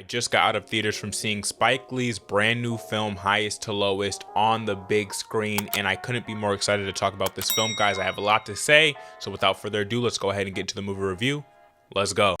just got out of theaters from seeing Spike Lee's brand new film Highest to Lowest on the big screen, and I couldn't be more excited to talk about this film, guys. I have a lot to say, so without further ado, let's go ahead and get to the movie review. Let's go.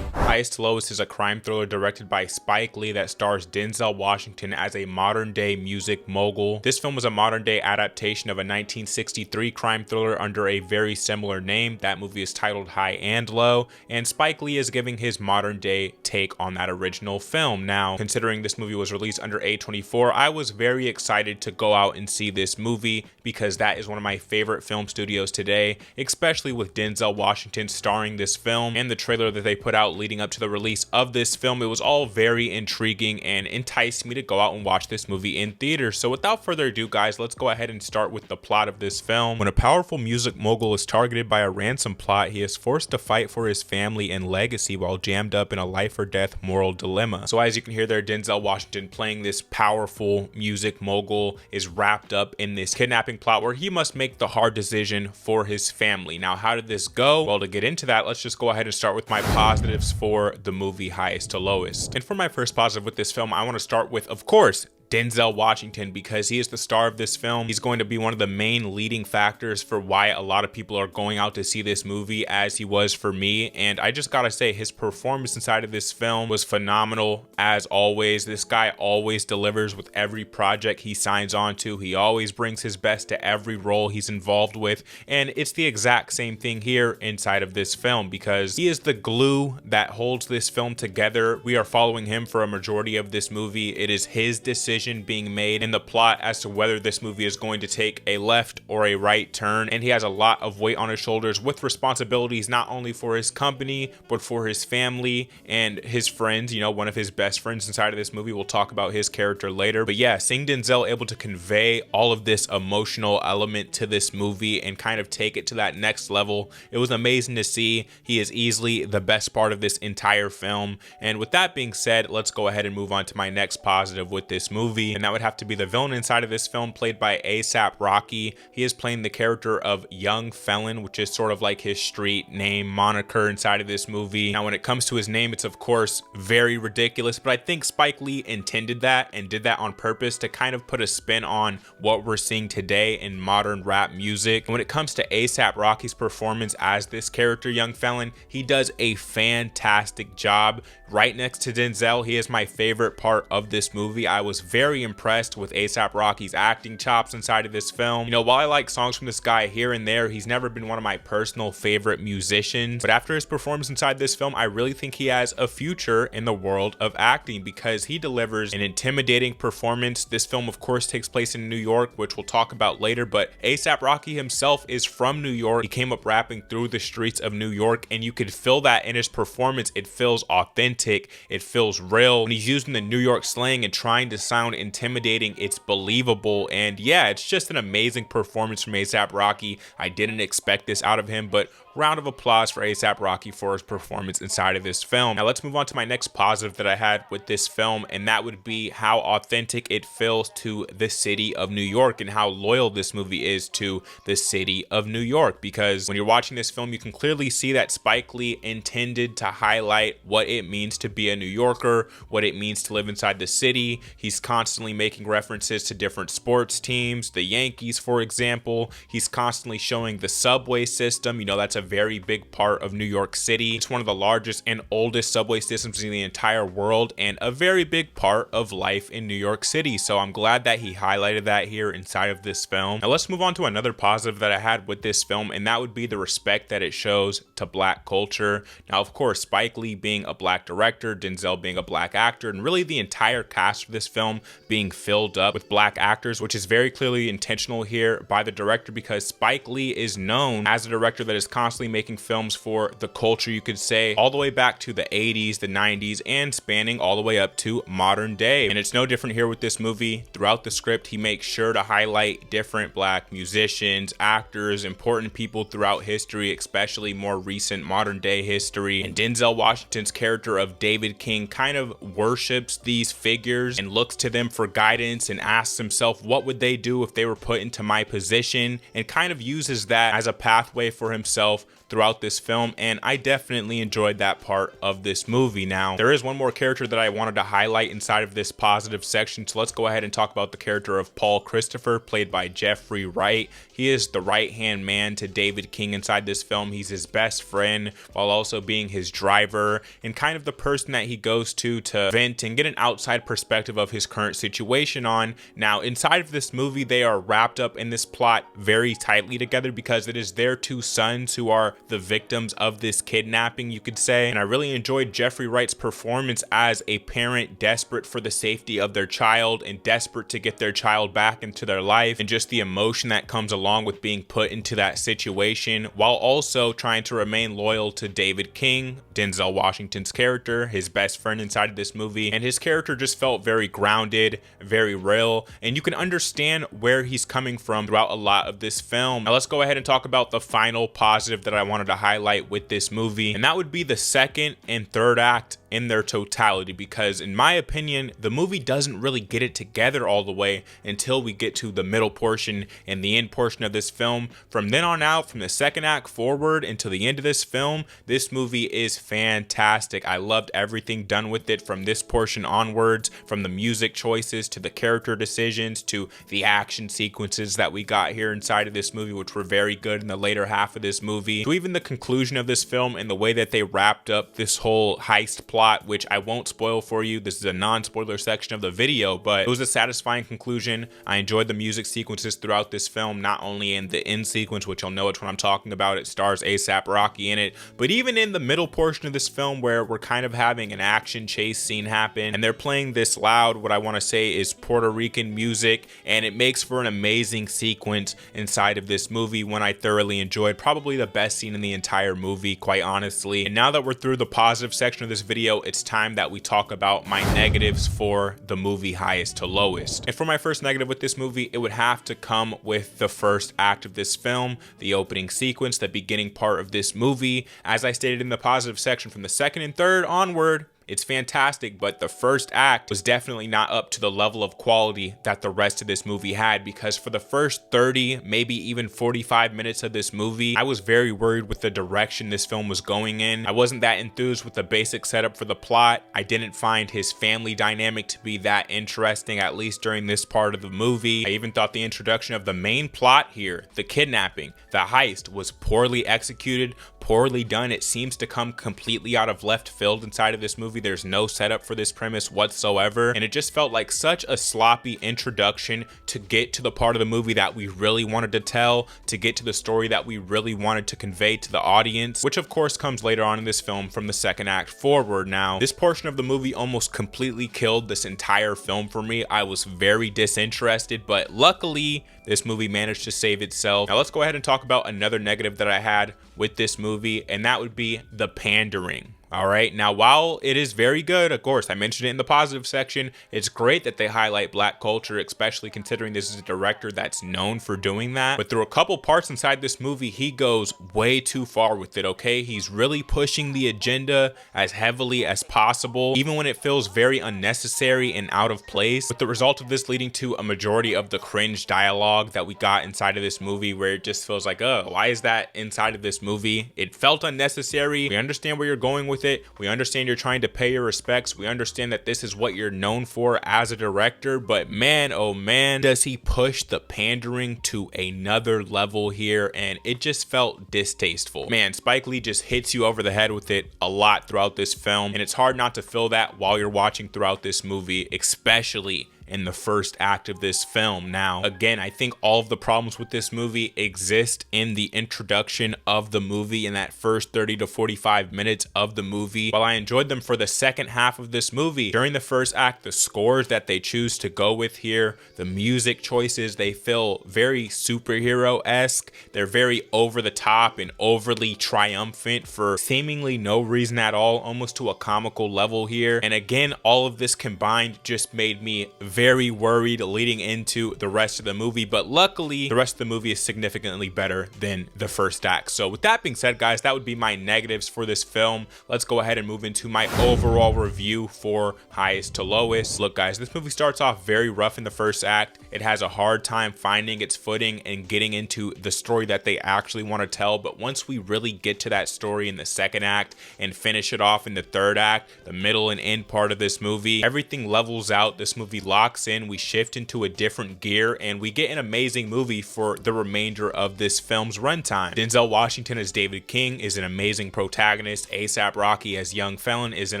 Highest to Lowest is a crime thriller directed by Spike Lee that stars Denzel Washington as a modern-day music mogul. This film was a modern-day adaptation of a 1963 crime thriller under a very similar name. That movie is titled High and Low, and Spike Lee is giving his modern-day take on that original film. Now, considering this movie was released under A24, I was very excited to go out and see this movie because that is one of my favorite film studios today, especially with Denzel Washington starring this film and the trailer that they put out leading up to the release of this film. It was all very intriguing and enticed me to go out and watch this movie in theaters. So without further ado, guys, let's go ahead and start with the plot of this film. When a powerful music mogul is targeted by a ransom plot, he is forced to fight for his family and legacy while jammed up in a life or death moral dilemma. So as you can hear there, Denzel Washington playing this powerful music mogul is wrapped up in this kidnapping plot where he must make the hard decision for his family. Now, how did this go? Well, to get into that, let's just go ahead and start with my positives for the movie Highest to Lowest. And for my first positive with this film, I want to start with, of course, Denzel Washington, because he is the star of this film. He's going to be one of the main leading factors for why a lot of people are going out to see this movie, as he was for me. And I just gotta say, his performance inside of this film was phenomenal as always. This guy always delivers with every project he signs on to. He always brings his best to every role he's involved with, and it's the exact same thing here inside of this film because he is the glue that holds this film together. We are following him for a majority of this movie. It is his decision being made in the plot as to whether this movie is going to take a left or a right turn, and he has a lot of weight on his shoulders with responsibilities not only for his company but for his family and his friends. You know, one of his best friends inside of this movie. We'll talk about his character later, but yeah, seeing Denzel able to convey all of this emotional element to this movie and kind of take it to that next level, it was amazing to see. He is easily the best part of this entire film. And with that being said, let's go ahead and move on to my next positive with this movie, and that would have to be the villain inside of this film, played by A$AP Rocky. He is playing the character of Young Felon, which is sort of like his street name moniker inside of this movie. Now, when it comes to his name, it's of course very ridiculous, but I think Spike Lee intended that and did that on purpose to kind of put a spin on what we're seeing today in modern rap music. And when it comes to A$AP Rocky's performance as this character, Young Felon, he does a fantastic job. Right next to Denzel, he is my favorite part of this movie. I was very impressed with A$AP Rocky's acting chops inside of this film. You know, while I like songs from this guy here and there, he's never been one of my personal favorite musicians. But after his performance inside this film, I really think he has a future in the world of acting because he delivers an intimidating performance. This film, of course, takes place in New York, which we'll talk about later, but A$AP Rocky himself is from New York. He came up rapping through the streets of New York, and you could feel that in his performance. It feels authentic. It feels real. When he's using the New York slang and trying to sound intimidating, it's believable. And yeah, it's just an amazing performance from A$AP Rocky. I didn't expect this out of him, but round of applause for A$AP Rocky for his performance inside of this film. Now let's move on to my next positive that I had with this film, and that would be how authentic it feels to the city of New York and how loyal this movie is to the city of New York. Because when you're watching this film, you can clearly see that Spike Lee intended to highlight what it means to be a New Yorker, what it means to live inside the city. He's constantly making references to different sports teams, the Yankees, for example. He's constantly showing the subway system. You know, that's a very big part of New York City. It's one of the largest and oldest subway systems in the entire world and a very big part of life in New York City. So I'm glad that he highlighted that here inside of this film. Now let's move on to another positive that I had with this film, and that would be the respect that it shows to Black culture. Now, of course, Spike Lee being a Black director, Denzel being a Black actor, and really the entire cast of this film being filled up with Black actors, which is very clearly intentional here by the director because Spike Lee is known as a director that is constantly constantly making films for the culture, you could say, all the way back to the 80s, the 90s, and spanning all the way up to modern day. And it's no different here with this movie. Throughout the script, he makes sure to highlight different Black musicians, actors, important people throughout history, especially more recent modern day history. And Denzel Washington's character of David King kind of worships these figures and looks to them for guidance and asks himself, what would they do if they were put into my position, and kind of uses that as a pathway for himself throughout this film. And I definitely enjoyed that part of this movie. Now, there is one more character that I wanted to highlight inside of this positive section, so let's go ahead and talk about the character of Paul Christopher, played by Jeffrey Wright. He is the right-hand man to David King inside this film. He's his best friend while also being his driver, and kind of the person that he goes to vent and get an outside perspective of his current situation on. Now, inside of this movie, they are wrapped up in this plot very tightly together because it is their two sons who are the victims of this kidnapping, you could say. And I really enjoyed Jeffrey Wright's performance as a parent desperate for the safety of their child and desperate to get their child back into their life, and just the emotion that comes along with being put into that situation, while also trying to remain loyal to David King, Denzel Washington's character, his best friend inside of this movie. And his character just felt very grounded, very real, and you can understand where he's coming from throughout a lot of this film. Now let's go ahead and talk about the final positive that I wanted to highlight with this movie, and that would be the second and third act in their totality, because in my opinion, the movie doesn't really get it together all the way until we get to the middle portion and the end portion of this film. From then on out, from the second act forward until the end of this film, this movie is fantastic. I loved everything done with it from this portion onwards, from the music choices to the character decisions to the action sequences that we got here inside of this movie, which were very good in the later half of this movie, to even the conclusion of this film and the way that they wrapped up this whole heist plot, which I won't spoil for you. This is a non-spoiler section of the video, but it was a satisfying conclusion. I enjoyed the music sequences throughout this film, not only in the end sequence, which you'll know which one I'm talking about. It stars A$AP Rocky in it, but even in the middle portion of this film where we're kind of having an action chase scene happen and they're playing this loud, what I want to say is Puerto Rican music, and it makes for an amazing sequence inside of this movie, one I thoroughly enjoyed. Probably the best scene in the entire movie, quite honestly. And now that we're through the positive section of this video, it's time that we talk about my negatives for the movie highest to lowest. And for my first negative with this movie, it would have to come with the first act of this film, the opening sequence, the beginning part of this movie. As I stated in the positive section, from the second and third onward, it's fantastic, but the first act was definitely not up to the level of quality that the rest of this movie had, because for the first 30, maybe even 45 minutes of this movie, I was very worried with the direction this film was going in. I wasn't that enthused with the basic setup for the plot. I didn't find his family dynamic to be that interesting, at least during this part of the movie. I even thought the introduction of the main plot here, the kidnapping, the heist, was poorly executed, poorly done. It seems to come completely out of left field inside of this movie. There's no setup for this premise whatsoever, and it just felt like such a sloppy introduction to get to the part of the movie that we really wanted to tell, to get to the story that we really wanted to convey to the audience, which of course comes later on in this film from the second act forward. Now, this portion of the movie almost completely killed this entire film for me. I was very disinterested, but luckily this movie managed to save itself. Now let's go ahead and talk about another negative that I had with this movie, and that would be the pandering. All right, now while it is very good, of course, I mentioned it in the positive section, it's great that they highlight Black culture, especially considering this is a director that's known for doing that. But through a couple parts inside this movie, he goes way too far with it, okay? He's really pushing the agenda as heavily as possible, even when it feels very unnecessary and out of place, with the result of this leading to a majority of the cringe dialogue that we got inside of this movie, where it just feels like, oh, why is that inside of this movie? It felt unnecessary. We understand where you're going with it. We understand you're trying to pay your respects. We understand that this is what you're known for as a director, but man, oh man, does he push the pandering to another level here, and it just felt distasteful. Man, Spike Lee just hits you over the head with it a lot throughout this film, and it's hard not to feel that while you're watching throughout this movie, especially in the first act of this film. Now, again, I think all of the problems with this movie exist in the introduction of the movie in that first 30 to 45 minutes of the movie. While I enjoyed them for the second half of this movie, during the first act, the scores that they choose to go with here, the music choices, they feel very superhero-esque. They're very over the top and overly triumphant for seemingly no reason at all, almost to a comical level here. And again, all of this combined just made me very worried leading into the rest of the movie, but luckily the rest of the movie is significantly better than the first act. So with that being said, guys, that would be my negatives for this film. Let's go ahead and move into my overall review for Highest to Lowest. Look, guys, this movie starts off very rough in the first act. It has a hard time finding its footing and getting into the story that they actually want to tell, but once we really get to that story in the second act and finish it off in the third act, the middle and end part of this movie, everything levels out. This movie locks in, we shift into a different gear, and we get an amazing movie for the remainder of this film's runtime. Denzel Washington as David King is an amazing protagonist. A$AP Rocky as Young Felon is an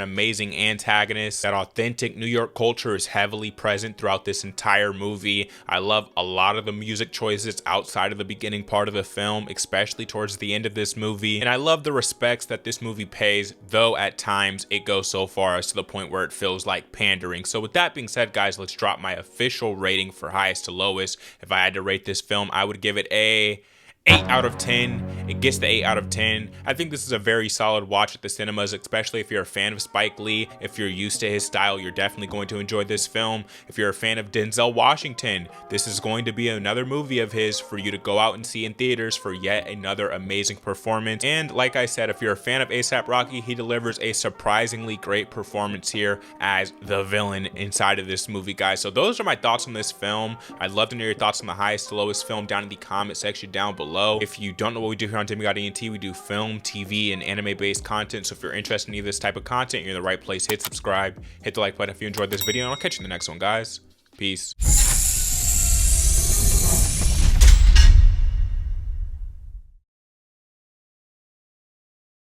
amazing antagonist. That authentic New York culture is heavily present throughout this entire movie. I love a lot of the music choices outside of the beginning part of the film, especially towards the end of this movie. And I love the respects that this movie pays, though at times it goes so far as to the point where it feels like pandering. So with that being said, guys, let's drop my official rating for Highest to Lowest. If I had to rate this film, I would give it a 8 out of 10. It gets the 8 out of 10. I think this is a very solid watch at the cinemas, especially if you're a fan of Spike Lee. If you're used to his style, you're definitely going to enjoy this film. If you're a fan of Denzel Washington, this is going to be another movie of his for you to go out and see in theaters for yet another amazing performance. And like I said, if you're a fan of A$AP Rocky, he delivers a surprisingly great performance here as the villain inside of this movie, guys. So those are my thoughts on this film. I'd love to know your thoughts on the Highest to Lowest film down in the comment section down below. If you don't know what we do here on Demigod ENT, we do film, TV, and anime-based content. So if you're interested in any of this type of content, you're in the right place. Hit subscribe, hit the like button if you enjoyed this video, and I'll catch you in the next one, guys. Peace.